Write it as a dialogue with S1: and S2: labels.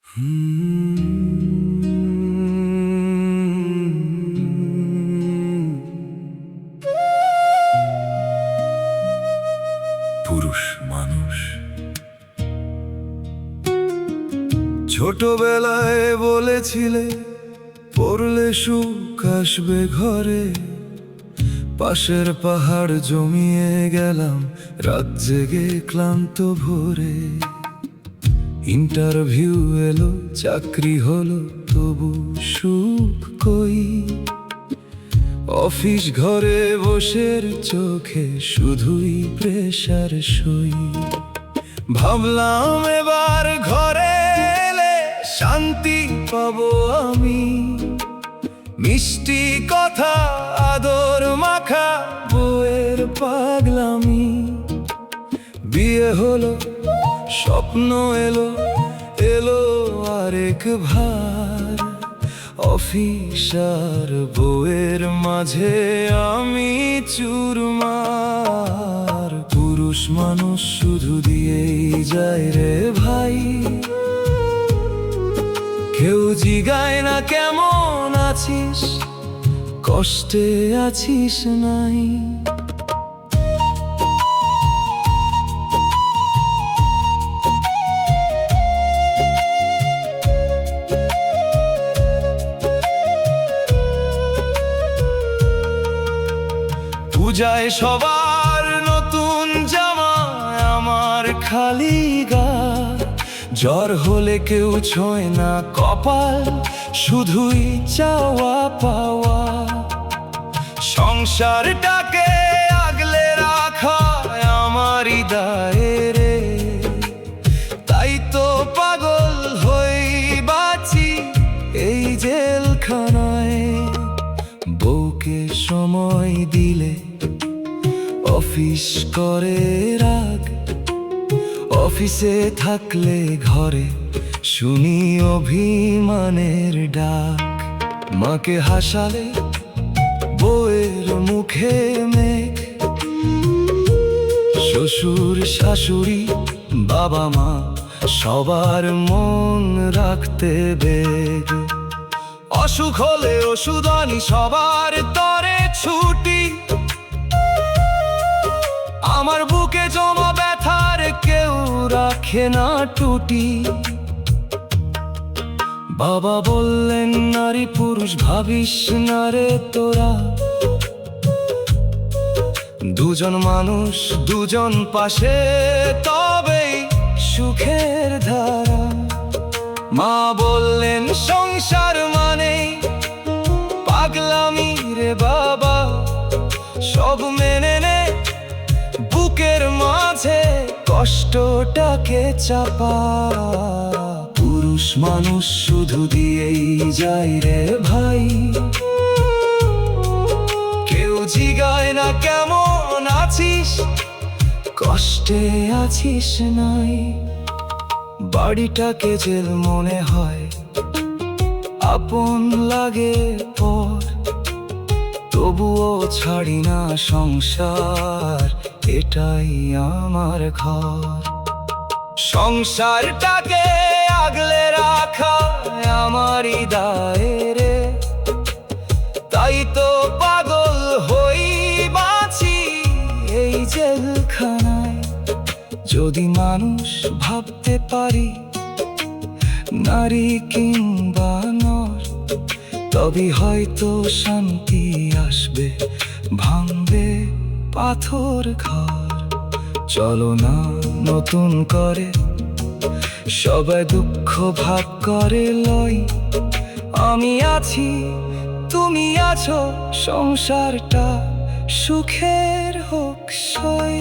S1: পুরুষ মানুষ ছোটবেলায় বলেছিলে পড়লে সুখ আসবে ঘরে। পাশের পাহাড় জমিয়ে গেলাম রাত জেগে ক্লান্ত ভোরে। ইন্টারভিউ এলো চাকরি হলো তবু সুখ কই। অফিস ঘরে বসের চোখে শুধুই প্রেসার সই। ভাবলাম এবার ঘরে এলে শান্তি পাবো আমি। মিষ্টি কথা আদর মাখা বউয়ের পাগলামি। বিয়ে হলো স্বপ্ন এলো এলো আরেক ভার। অফিস আর বউয়ের মাঝে আমি চুরমার। পুরুষ মানুষ শুধু দিয়েই যায় রে ভাই। কেউ জিগায় না কেমন আছিস, কষ্টে আছিস নাই। পূজায় সবার নতুন জামা, আমার খালি গা। জ্বর হলে কেউ ছোঁয় না কপাল, শুধুই চাওয়া পাওয়া। সংসারটাকে আগলে রাখা আমারই দায় রে। তাই তো পাগল হই বাঁচি এই জেলখানায়। বউকে সময় দিলে অফিস করে রাগ। অফিসে থাকলে ঘরে শুনি অভিমানের ডাক। মাকে হাসালে বউয়ের মুখে মেঘ। শ্বশুর শাশুড়ি বাবা মা সবার মন রাখতে বেগ। অসুখ হলে ওষুধ আনি সবার তরে ছুটি। আমার বুকে জমা ব্যথার কেউ রাখে না টুটি। বাবা বললেন নারী পুরুষ ভাবিস না রে তোরা। দুজন মানুষ দুজন পাশে তবেই সুখের ধারা। মা বললেন সংসার মানে পাগলামি রে বাবা। সব মেনে নে বুকের মাঝে কষ্টটাকে চাপা। পুরুষ মানুষ শুধু দিয়েই যায় রে ভাই। কেউ জিগায় না কেমন আছিস, কষ্টে আছিস নাই। বাড়িটাকে জেল মনে হয়, আপন লাগে পর। তবুও ছাড়ি না সংসার, এটাই আমার ঘর। সংসারটাকে আগলে রাখা আমারই দায় রে। তাই তো পাগল হই বাঁচি এই জেলখানায়। যদি মানুষ ভাবতে পারি নারী কিংবা নর, তবে হয়তো শান্তি আসবে, ভাঙবে পাথর ঘর। চলো না নতুন করে সবাই দুঃখ ভাগ করে লই। আমি আছি তুমি আছো, সংসারটা সুখের হোক সই।